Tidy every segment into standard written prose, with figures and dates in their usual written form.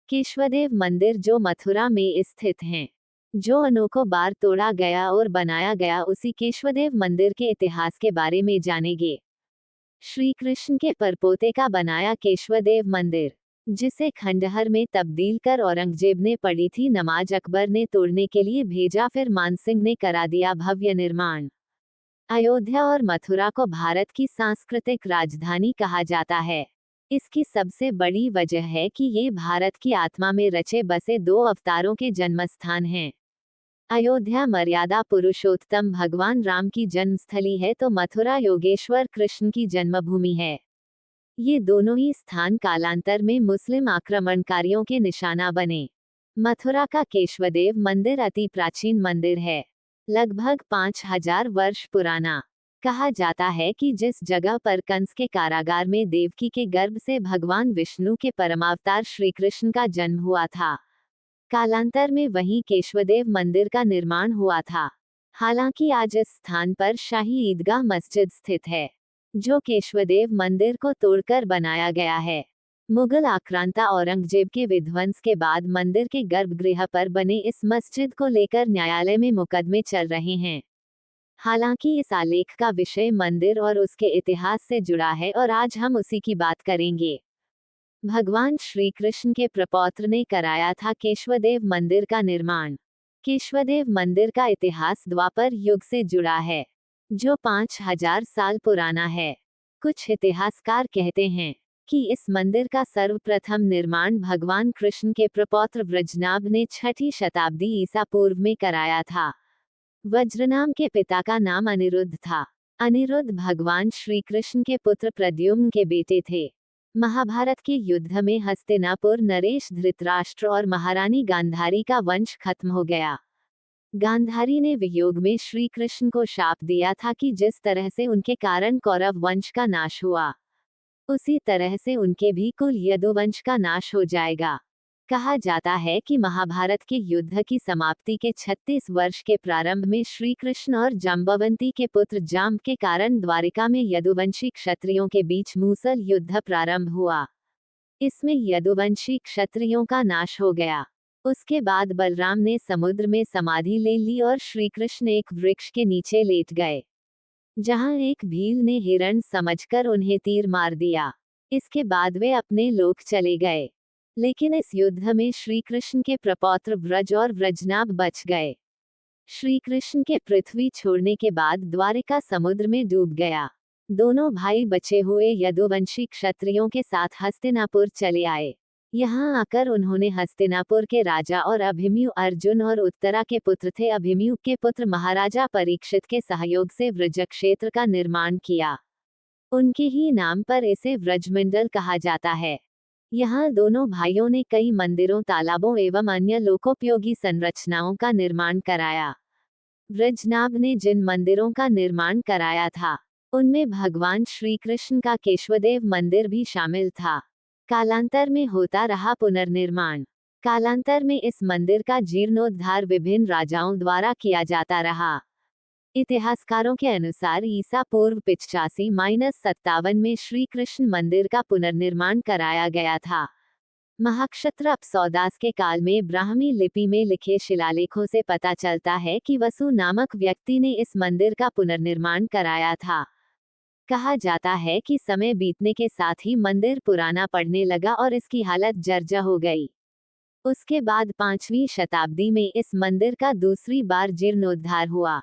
केशवदेव मंदिर जो मथुरा में स्थित हैं, जो अनोखों बार तोड़ा गया और बनाया गया, उसी केशवदेव मंदिर के इतिहास के बारे में जानेंगे। श्री कृष्ण के परपोते का बनाया केशवदेव मंदिर, जिसे खंडहर में तब्दील कर औरंगजेब ने पढ़ी थी नमाज, अकबर ने तोड़ने के लिए भेजा, फिर मानसिंह ने करा दिया भव्य निर्माण। अयोध्या और मथुरा को भारत की सांस्कृतिक राजधानी कहा जाता है। इसकी सबसे बड़ी वजह है कि ये भारत की आत्मा में रचे बसे दो अवतारों के जन्मस्थान हैं। अयोध्या मर्यादा पुरुषोत्तम भगवान राम की जन्मस्थली है, तो मथुरा योगेश्वर कृष्ण की जन्मभूमि है। ये दोनों ही स्थान कालांतर में मुस्लिम आक्रमणकारियों के निशाना बने। मथुरा का केशवदेव मंदिर अति प्राचीन मंदिर है, लगभग 5000 वर्ष पुराना। कहा जाता है कि जिस जगह पर कंस के कारागार में देवकी के गर्भ से भगवान विष्णु के परमावतार श्री कृष्ण का जन्म हुआ था, कालांतर में वहीं केशवदेव मंदिर का निर्माण हुआ था। हालांकि आज इस स्थान पर शाही ईदगाह मस्जिद स्थित है, जो केशवदेव मंदिर को तोड़कर बनाया गया है। मुगल आक्रांता औरंगजेब के विध्वंस के बाद मंदिर के गर्भगृह पर बने इस मस्जिद को लेकर न्यायालय में मुकदमे चल रहे हैं। हालांकि इस आलेख का विषय मंदिर और उसके इतिहास से जुड़ा है और आज हम उसी की बात करेंगे। भगवान श्री कृष्ण के प्रपौत्र ने कराया था केशवदेव मंदिर का निर्माण। केशवदेव मंदिर का इतिहास द्वापर युग से जुड़ा है, जो 5000 साल पुराना है। कुछ इतिहासकार कहते हैं कि इस मंदिर का सर्वप्रथम निर्माण भगवान कृष्ण के प्रपौत्र व्रजनाभ ने 6ठी शताब्दी ईसा पूर्व में कराया था। वज्रनाम के पिता का नाम अनिरुद्ध था। अनिरुद्ध भगवान श्री कृष्ण के पुत्र प्रद्युम्न के बेटे थे। महाभारत के युद्ध में हस्तिनापुर, नरेश, धृतराष्ट्र और महारानी गांधारी का वंश खत्म हो गया। गांधारी ने वियोग में श्री कृष्ण को शाप दिया था कि जिस तरह से उनके कारण कौरव वंश का नाश हुआ, उसी तरह से उनके भी कुल यदुवंश का नाश हो जाएगा। कहा जाता है कि महाभारत के युद्ध की समाप्ति के 36 वर्ष के प्रारंभ में श्री कृष्ण और जाम्बवंती के पुत्र जाम्ब के कारण द्वारिका में यदुवंशी क्षत्रियों के बीच मूसल युद्ध प्रारंभ हुआ। इसमें यदुवंशी क्षत्रियों का नाश हो गया। उसके बाद बलराम ने समुद्र में समाधि ले ली और श्री कृष्ण एक वृक्ष के नीचे लेट गए, जहां एक भील ने हिरण समझकर उन्हें तीर मार दिया। इसके बाद वे अपने लोक चले गए, लेकिन इस युद्ध में श्री कृष्ण के प्रपौत्र व्रज और व्रजनाभ बच गए। श्री कृष्ण के पृथ्वी छोड़ने के बाद द्वारिका समुद्र में डूब गया। दोनों भाई बचे हुए यदुवंशी क्षत्रियों के साथ हस्तिनापुर चले आए। यहाँ आकर उन्होंने हस्तिनापुर के राजा और अभिमन्यु अर्जुन और उत्तरा के पुत्र थे अभिमन्यु के पुत्र महाराजा परीक्षित के सहयोग से व्रज क्षेत्र का निर्माण किया। उनके ही नाम पर इसे व्रजमंडल कहा जाता है। यहाँ दोनों भाइयों ने कई मंदिरों, तालाबों एवं अन्य लोकोपयोगी संरचनाओं का निर्माण कराया। व्रजनाभ ने जिन मंदिरों का निर्माण कराया था, उनमें भगवान श्री कृष्ण का केशवदेव मंदिर भी शामिल था। कालांतर में होता रहा पुनर्निर्माण। कालांतर में इस मंदिर का जीर्णोद्धार विभिन्न राजाओं द्वारा किया जाता रहा। इतिहासकारों के अनुसार ईसा पूर्व 85-57 में श्री कृष्ण मंदिर का पुनर्निर्माण कराया गया था। महाक्षत्र अपसौदास के काल में ब्राह्मी लिपि में लिखे शिलालेखों से पता चलता है कि वसु नामक व्यक्ति ने इस मंदिर का पुनर्निर्माण कराया था। कहा जाता है कि समय बीतने के साथ ही मंदिर पुराना पड़ने लगा और इसकी हालत जर्जर हो गई। उसके बाद 5वीं शताब्दी में इस मंदिर का दूसरी बार जीर्णोद्धार हुआ।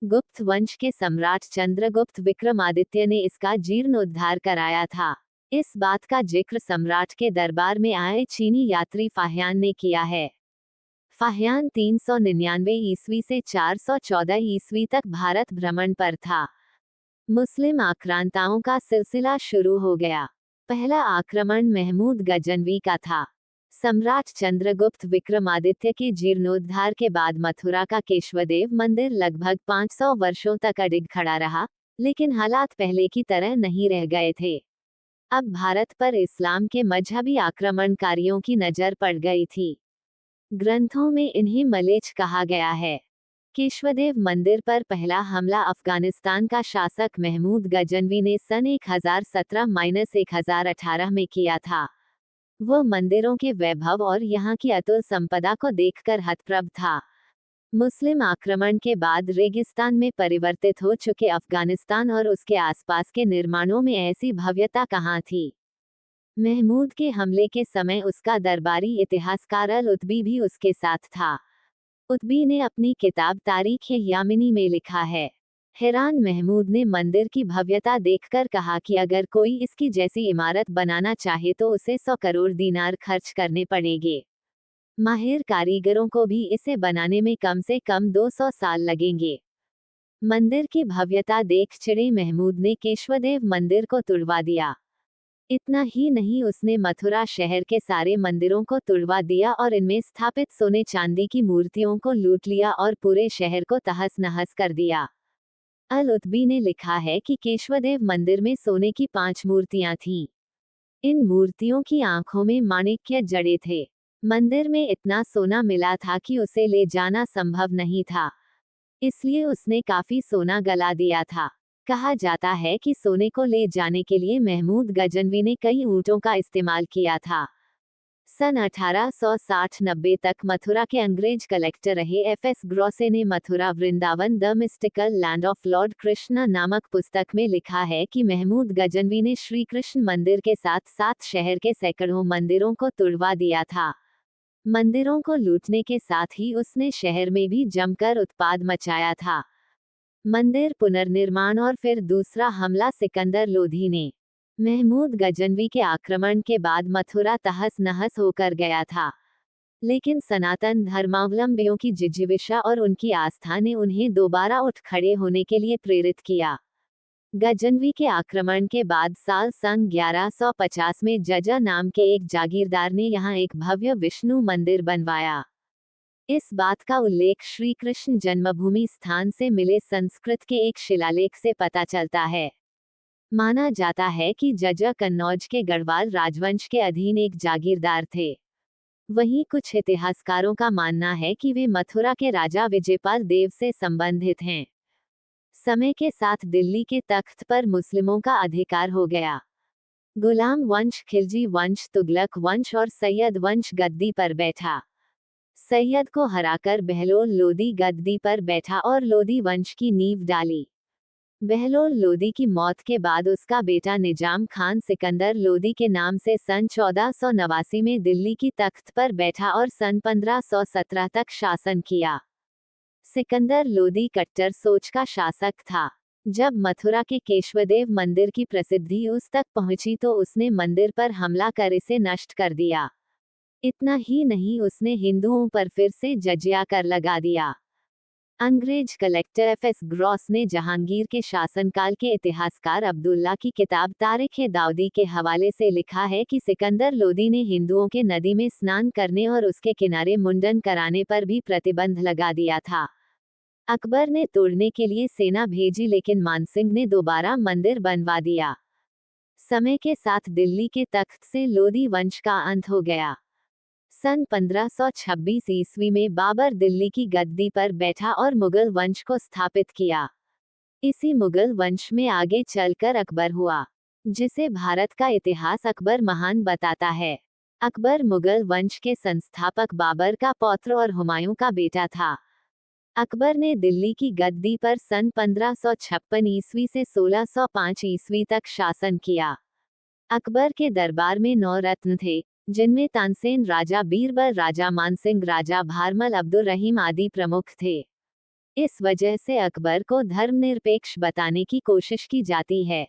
गुप्त वंश के सम्राट चंद्रगुप्त विक्रमादित्य ने इसका जीर्णोद्धार कराया था। इस बात का जिक्र सम्राट के दरबार में आए चीनी यात्री फाह्यान ने किया है। फाह्यान 399 ईस्वी से 414 ईस्वी तक भारत भ्रमण पर था। मुस्लिम आक्रांताओं का सिलसिला शुरू हो गया। पहला आक्रमण महमूद गजनवी का था। सम्राट चंद्रगुप्त विक्रमादित्य के जीर्णोद्धार के बाद मथुरा का केशवदेव मंदिर लगभग 500 वर्षों तक अडिग खड़ा रहा, लेकिन हालात पहले की तरह नहीं रह गए थे। अब भारत पर इस्लाम के मजहबी आक्रमणकारियों की नजर पड़ गई थी। ग्रंथों में इन्हें मलेच्छ कहा गया है। केशवदेव मंदिर पर पहला हमला अफगानिस्तान का शासक महमूद गजनवी ने सन 1017-1018 में किया था। वो मंदिरों के वैभव और यहाँ की अतुल संपदा को देखकर हतप्रभ था। मुस्लिम आक्रमण के बाद रेगिस्तान में परिवर्तित हो चुके अफगानिस्तान और उसके आसपास के निर्माणों में ऐसी भव्यता कहाँ थी। महमूद के हमले के समय उसका दरबारी इतिहासकार अल-उतबी भी उसके साथ था। उतबी ने अपनी किताब तारीख-ए-यामिनी में लिखा है, हैरान महमूद ने मंदिर की भव्यता देखकर कहा कि अगर कोई इसकी जैसी इमारत बनाना चाहे तो उसे 100 करोड़ दीनार खर्च करने पड़ेंगे। माहिर कारीगरों को भी इसे बनाने में कम से कम 200 साल लगेंगे। मंदिर की भव्यता देख चिढ़े महमूद ने केशवदेव मंदिर को तुड़वा दिया। इतना ही नहीं, उसने मथुरा शहर के सारे मंदिरों को तुड़वा दिया और इनमें स्थापित सोने चांदी की मूर्तियों को लूट लिया और पूरे शहर को तहस नहस कर दिया। अल-उतबी ने लिखा है कि केशवदेव मंदिर में सोने की 5 मूर्तियां थीं। इन मूर्तियों की आंखों में माणिक्य जड़े थे। मंदिर में इतना सोना मिला था कि उसे ले जाना संभव नहीं था, इसलिए उसने काफी सोना गला दिया था। कहा जाता है कि सोने को ले जाने के लिए महमूद गजनवी ने कई ऊंटों का इस्तेमाल किया था। सन 1860-90 तक मथुरा के अंग्रेज कलेक्टर रहे एफ.एस. ग्रॉसे ने Mathura Vrindavan the mystical land of Lord Krishna नामक पुस्तक में लिखा है कि महमूद गजनवी ने श्री कृष्ण मंदिर के साथ साथ शहर के सैकड़ों मंदिरों को तुड़वा दिया था। मंदिरों को लूटने के साथ ही उसने शहर में भी जमकर उत्पाद मचाया था। मंदिर पुनर्निर्माण और फिर दूसरा हमला सिकंदर लोधी ने। महमूद गजनवी के आक्रमण के बाद मथुरा तहस नहस होकर गया था, लेकिन सनातन धर्मावलंबियों की जिजीविषा और उनकी आस्था ने उन्हें दोबारा उठ खड़े होने के लिए प्रेरित किया। गजनवी के आक्रमण के बाद साल सन 1150 में जजा नाम के एक जागीरदार ने यहाँ एक भव्य विष्णु मंदिर बनवाया। इस बात का उल्लेख श्री कृष्ण जन्मभूमि स्थान से मिले संस्कृत के एक शिलालेख से पता चलता है। माना जाता है कि जजा कन्नौज के गढ़वाल राजवंश के अधीन एक जागीरदार थे। वहीं कुछ इतिहासकारों का मानना है कि वे मथुरा के राजा विजयपाल देव से संबंधित हैं। समय के साथ दिल्ली के तख्त पर मुस्लिमों का अधिकार हो गया। गुलाम वंश, खिलजी वंश, तुगलक वंश और सैयद वंश गद्दी पर बैठा। सैयद को हराकर बहलोल लोदी गद्दी पर बैठा और लोदी वंश की नींव डाली। बहलोल लोदी की मौत के बाद उसका बेटा निजाम खान सिकंदर लोदी के नाम से सन 1489 में दिल्ली की तख्त पर बैठा और सन 1517 तक शासन किया। सिकंदर लोदी कट्टर सोच का शासक था। जब मथुरा के केशवदेव मंदिर की प्रसिद्धि उस तक पहुंची तो उसने मंदिर पर हमला कर इसे नष्ट कर दिया। इतना ही नहीं, उसने हिंदुओं पर फिर से जजिया कर लगा दिया। अंग्रेज कलेक्टर एफ.एस. ग्रॉस ने जहांगीर के शासनकाल के इतिहासकार अब्दुल्ला की किताब तारीख-ए-दाऊदी के हवाले से लिखा है कि सिकंदर लोदी ने हिंदुओं के नदी में स्नान करने और उसके किनारे मुंडन कराने पर भी प्रतिबंध लगा दिया था। अकबर ने तोड़ने के लिए सेना भेजी, लेकिन मानसिंह ने दोबारा मंदिर बनवा दिया। समय के साथ दिल्ली के तख्त से लोदी वंश का अंत हो गया। सन 1526 ईस्वी में बाबर दिल्ली की गद्दी पर बैठा और मुगल वंश को स्थापित किया। इसी मुगल वंश में आगे चलकर अकबर हुआ, जिसे भारत का इतिहास अकबर महान बताता है। अकबर मुगल वंश के संस्थापक बाबर का पौत्र और हुमायूं का बेटा था। अकबर ने दिल्ली की गद्दी पर सन 1556 ईस्वी से 1605 ईस्वी तक शासन किया। अकबर के दरबार में 9 रत्न थे, जिनमें तानसेन राजा, बीरबल राजा, मानसिंह राजा, भारमल, अब्दुल रहीम आदि प्रमुख थे। इस वजह से अकबर को धर्मनिरपेक्ष बताने की कोशिश की जाती है,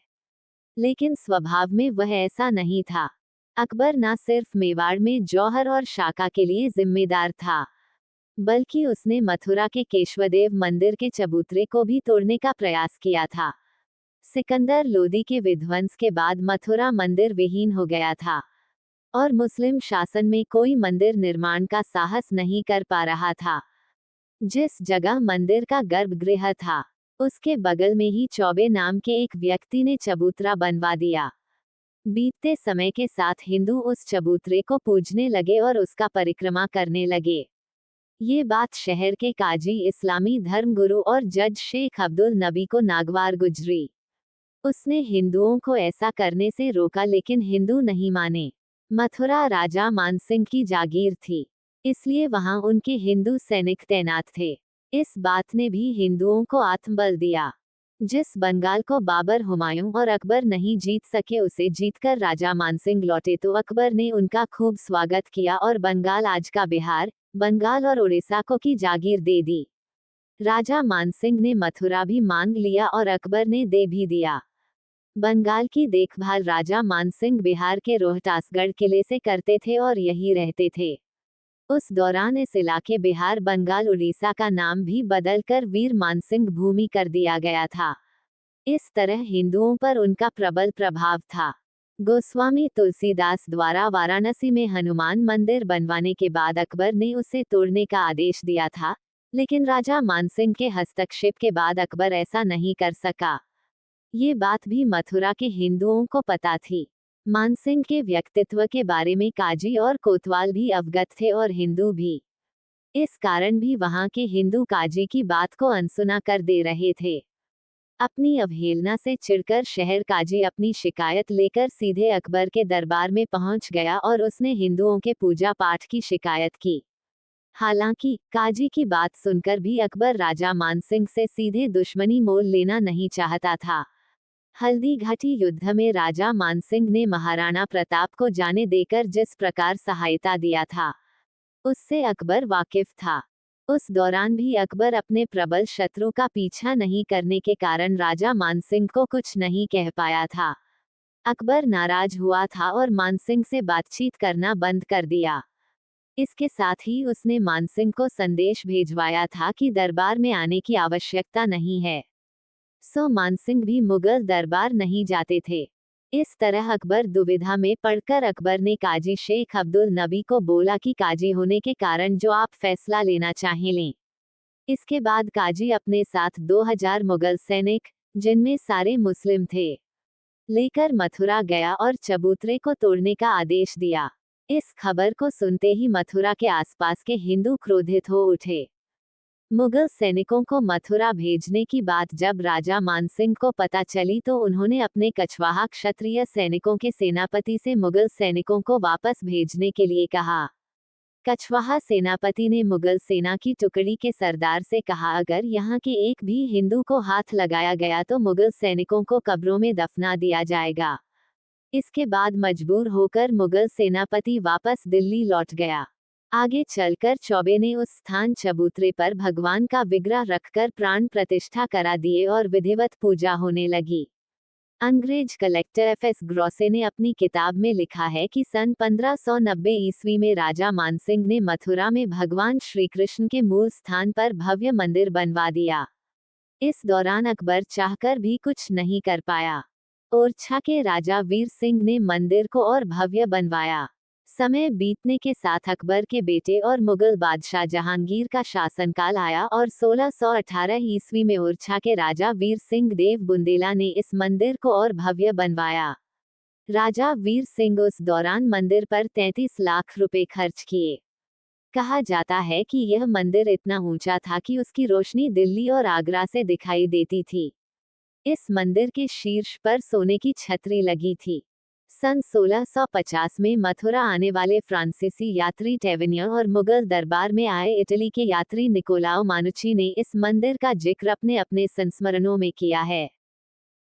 लेकिन स्वभाव में वह ऐसा नहीं था। अकबर न सिर्फ मेवाड़ में जौहर और शाका के लिए जिम्मेदार था, बल्कि उसने मथुरा के केशवदेव मंदिर के चबूतरे को भी तोड़ने का प्रयास किया था। सिकंदर लोदी के विध्वंस के बाद मथुरा मंदिर विहीन हो गया था और मुस्लिम शासन में कोई मंदिर निर्माण का साहस नहीं कर पा रहा था। जिस जगह मंदिर का गर्भगृह था, उसके बगल में ही चौबे नाम के एक व्यक्ति ने चबूतरा बनवा दिया। बीतते समय के साथ हिंदू उस चबूतरे को पूजने लगे और उसका परिक्रमा करने लगे। ये बात शहर के काजी, इस्लामी धर्मगुरु और जज शेख अब्दुल नबी को नागवार गुजरी। उसने हिंदुओं को ऐसा करने से रोका, लेकिन हिंदू नहीं माने। मथुरा राजा मानसिंह की जागीर थी, इसलिए वहां उनके हिंदू सैनिक तैनात थे। इस बात ने भी हिंदुओं को आत्मबल दिया। जिस बंगाल को बाबर, हुमायूं और अकबर नहीं जीत सके, उसे जीतकर राजा मानसिंह लौटे तो अकबर ने उनका खूब स्वागत किया और बंगाल, आज का बिहार, बंगाल और उड़ीसा को की जागीर दे दी। राजा मानसिंह ने मथुरा भी मांग लिया और अकबर ने दे भी दिया। बंगाल की देखभाल राजा मानसिंह बिहार के रोहतासगढ़ किले से करते थे और यहीं रहते थे। उस दौरान इस इलाके बिहार, बंगाल, उड़ीसा का नाम भी बदलकर वीर मानसिंह भूमि कर दिया गया था। इस तरह हिंदुओं पर उनका प्रबल प्रभाव था। गोस्वामी तुलसीदास द्वारा वाराणसी में हनुमान मंदिर बनवाने के बाद अकबर ने उसे तोड़ने का आदेश दिया था, लेकिन राजा मानसिंह के हस्तक्षेप के बाद अकबर ऐसा नहीं कर सका। ये बात भी मथुरा के हिंदुओं को पता थी। मानसिंह के व्यक्तित्व के बारे में काजी और कोतवाल भी अवगत थे और हिंदू भी। इस कारण भी वहां के हिंदू काजी की बात को अनसुना कर दे रहे थे। अपनी अवहेलना से चिढ़कर शहर काजी अपनी शिकायत लेकर सीधे अकबर के दरबार में पहुंच गया और उसने हिंदुओं के पूजा पाठ की शिकायत की। हालांकि काजी की बात सुनकर भी अकबर राजा मानसिंह से सीधे दुश्मनी मोल लेना नहीं चाहता था। हल्दी घाटी युद्ध में राजा मानसिंह ने महाराणा प्रताप को जाने देकर जिस प्रकार सहायता दिया था, उससे अकबर वाकिफ था। उस दौरान भी अकबर अपने प्रबल शत्रु का पीछा नहीं करने के कारण राजा मानसिंह को कुछ नहीं कह पाया था। अकबर नाराज हुआ था और मानसिंह से बातचीत करना बंद कर दिया। इसके साथ ही उसने मानसिंह को संदेश भेजवाया था कि दरबार में आने की आवश्यकता नहीं है। सो मानसिंह भी मुगल दरबार नहीं जाते थे। इस तरह अकबर दुविधा में पड़कर अकबर ने काजी शेख अब्दुल नबी को बोला कि काजी होने के कारण जो आप फैसला लेना चाहें लें। इसके बाद काजी अपने साथ 2000 मुगल सैनिक, जिनमें सारे मुस्लिम थे, लेकर मथुरा गया और चबूतरे को तोड़ने का आदेश दिया। इस खबर को सुनते ही मथुरा के आसपास के हिंदू क्रोधित हो उठे। मुगल सैनिकों को मथुरा भेजने की बात जब राजा मानसिंह को पता चली तो उन्होंने अपने कछवाहा क्षत्रिय सैनिकों के सेनापति से मुगल सैनिकों को वापस भेजने के लिए कहा। कछवाहा सेनापति ने मुगल सेना की टुकड़ी के सरदार से कहा, अगर यहाँ के एक भी हिंदू को हाथ लगाया गया तो मुगल सैनिकों को कब्रों में दफना दिया जाएगा। इसके बाद मजबूर होकर मुगल सेनापति वापस दिल्ली लौट गया। आगे चलकर चौबे ने उस स्थान चबूतरे पर भगवान का विग्रह रखकर प्राण प्रतिष्ठा करा दिए और विधिवत पूजा होने लगी। अंग्रेज कलेक्टर एफ.एस. ग्रॉसे ने अपनी किताब में लिखा है कि सन 1590 ईस्वी में राजा मानसिंह ने मथुरा में भगवान श्री कृष्ण के मूल स्थान पर भव्य मंदिर बनवा दिया। इस दौरान अकबर चाहकर भी कुछ नहीं कर पाया। ओरछा के राजा वीर सिंह ने मंदिर को और भव्य बनवाया। समय बीतने के साथ अकबर के बेटे और मुगल बादशाह जहांगीर का शासनकाल आया और 1618 ईस्वी में ओरछा के राजा वीर सिंह देव बुंदेला ने इस मंदिर को और भव्य बनवाया। राजा वीर सिंह उस दौरान मंदिर पर 33 लाख रुपए खर्च किए। कहा जाता है कि यह मंदिर इतना ऊंचा था कि उसकी रोशनी दिल्ली और आगरा से दिखाई देती थी। इस मंदिर के शीर्ष पर सोने की छतरी लगी थी। सन 1650 में मथुरा आने वाले फ्रांसीसी यात्री टेवेनिया और मुगल दरबार में आए इटली के यात्री निकोलाओ मानुची ने इस मंदिर का जिक्र अपने अपने संस्मरणों में किया है।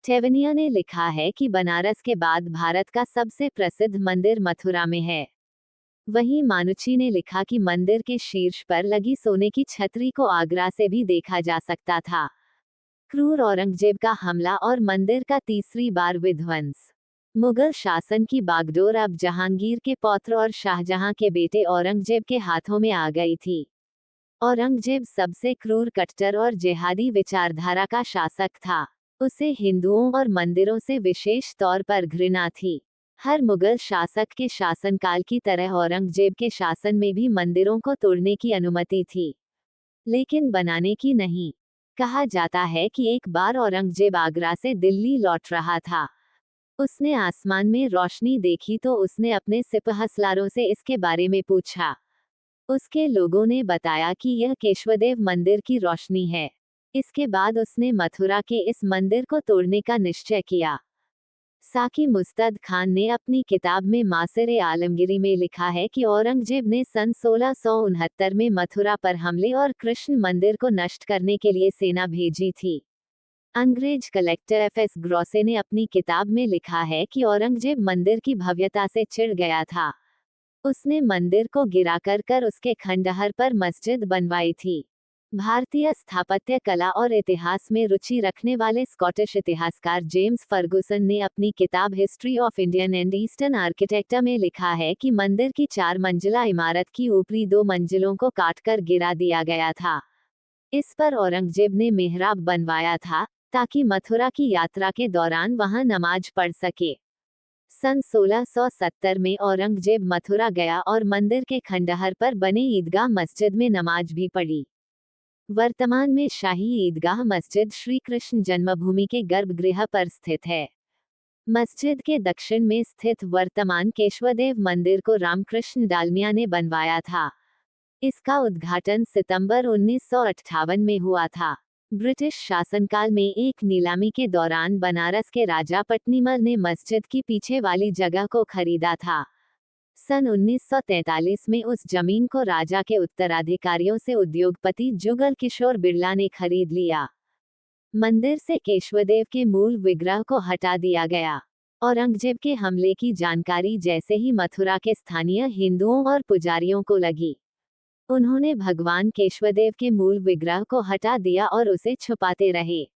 टेवेनिया ने लिखा है कि बनारस के बाद भारत का सबसे प्रसिद्ध मंदिर मथुरा में है। वहीं मानुची ने लिखा कि मंदिर के शीर्ष पर लगी सोने की छतरी को आगरा से भी देखा जा सकता था। क्रूर औरंगजेब का हमला और मंदिर का तीसरी बार विध्वंस। मुगल शासन की बागडोर अब जहांगीर के पौत्र और शाहजहां के बेटे औरंगजेब के हाथों में आ गई थी। औरंगजेब सबसे क्रूर, कट्टर और जिहादी विचारधारा का शासक था। उसे हिंदुओं और मंदिरों से विशेष तौर पर घृणा थी। हर मुगल शासक के शासनकाल की तरह औरंगजेब के शासन में भी मंदिरों को तोड़ने की अनुमति थी, लेकिन बनाने की नहीं। कहा जाता है कि एक बार औरंगजेब आगरा से दिल्ली लौट रहा था। उसने आसमान में रोशनी देखी तो उसने अपने सिपहसालारों से इसके बारे में पूछा। उसके लोगों ने बताया कि यह केशवदेव मंदिर की रोशनी है। इसके बाद उसने मथुरा के इस मंदिर को तोड़ने का निश्चय किया। साकी मुस्तद खान ने अपनी किताब में मासिर आलमगिरी में लिखा है कि औरंगजेब ने सन 1669 में मथुरा पर हमले और कृष्ण मंदिर को नष्ट करने के लिए सेना भेजी थी। अंग्रेज कलेक्टर एफ.एस. ग्रॉसे ने अपनी किताब में लिखा है कि औरंगजेब मंदिर की भव्यता से चिढ़ गया था। उसने मंदिर को गिराकर कर उसके खंडहर पर मस्जिद बनवाई थी। भारतीय स्थापत्य कला और इतिहास में रुचि रखने वाले स्कॉटिश इतिहासकार जेम्स फर्गुसन ने अपनी किताब history of Indian and eastern architecture में लिखा है कि मंदिर की 4 मंजिला इमारत की ऊपरी 2 मंजिलों को काटकर गिरा दिया गया था। इस पर औरंगजेब ने मेहराब बनवाया था ताकि मथुरा की यात्रा के दौरान वहां नमाज पढ़ सके। सन 1670 में औरंगजेब मथुरा गया और मंदिर के खंडहर पर बने ईदगाह मस्जिद में नमाज भी पढ़ी। वर्तमान में शाही ईदगाह मस्जिद श्री कृष्ण जन्मभूमि के गर्भगृह पर स्थित है। मस्जिद के दक्षिण में स्थित वर्तमान केशवदेव मंदिर को रामकृष्ण डालमिया ने बनवाया था। इसका उद्घाटन सितंबर 1958 में हुआ था। ब्रिटिश शासनकाल में एक नीलामी के दौरान बनारस के राजा पटनीमल ने मस्जिद की पीछे वाली जगह को खरीदा था। सन 1943 में उस जमीन को राजा के उत्तराधिकारियों से उद्योगपति जुगल किशोर बिरला ने खरीद लिया। मंदिर से केशवदेव के मूल विग्रह को हटा दिया गया। औरंगजेब के हमले की जानकारी जैसे ही मथुरा के स्थानीय हिंदुओं और पुजारियों को लगी, उन्होंने भगवान केशवदेव के मूल विग्रह को हटा दिया और उसे छुपाते रहे।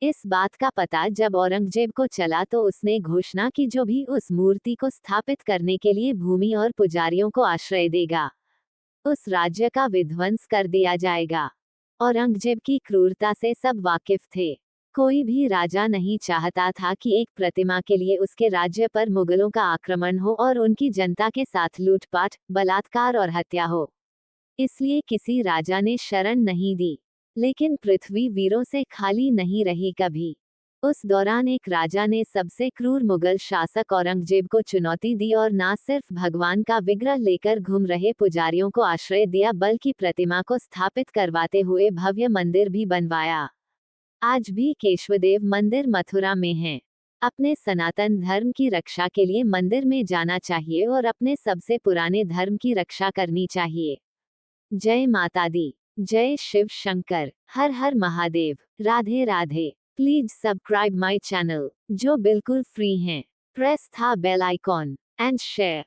इस बात का पता जब औरंगजेब को चला तो उसने घोषणा की जो भी उस मूर्ति को स्थापित करने के लिए भूमि और पुजारियों को आश्रय देगा, उस राज्य का विध्वंस कर दिया जाएगा। औरंगजेब की क्रूरता से सब वाकिफ थे। कोई भी राजा नहीं चाहता था कि एक प्रतिमा के लिए उसके राज्य पर मुगलों का आक्रमण हो और उनकी जनता के साथ लूटपाट, बलात्कार और हत्या हो। इसलिए किसी राजा ने शरण नहीं दी। लेकिन पृथ्वी वीरों से खाली नहीं रही कभी। उस दौरान एक राजा ने सबसे क्रूर मुगल शासक औरंगजेब को चुनौती दी और न सिर्फ भगवान का विग्रह लेकर घूम रहे पुजारियों को आश्रय दिया बल्कि प्रतिमा को स्थापित करवाते हुए भव्य मंदिर भी बनवाया। आज भी केशवदेव मंदिर मथुरा में है। अपने सनातन धर्म की रक्षा के लिए मंदिर में जाना चाहिए और अपने सबसे पुराने धर्म की रक्षा करनी चाहिए। जय माता दी, जय शिव शंकर, हर हर Mahadev, Radhe Radhe. Please subscribe my channel, जो बिल्कुल फ्री हैं। प्रेस था बेल आइकॉन एंड शेयर।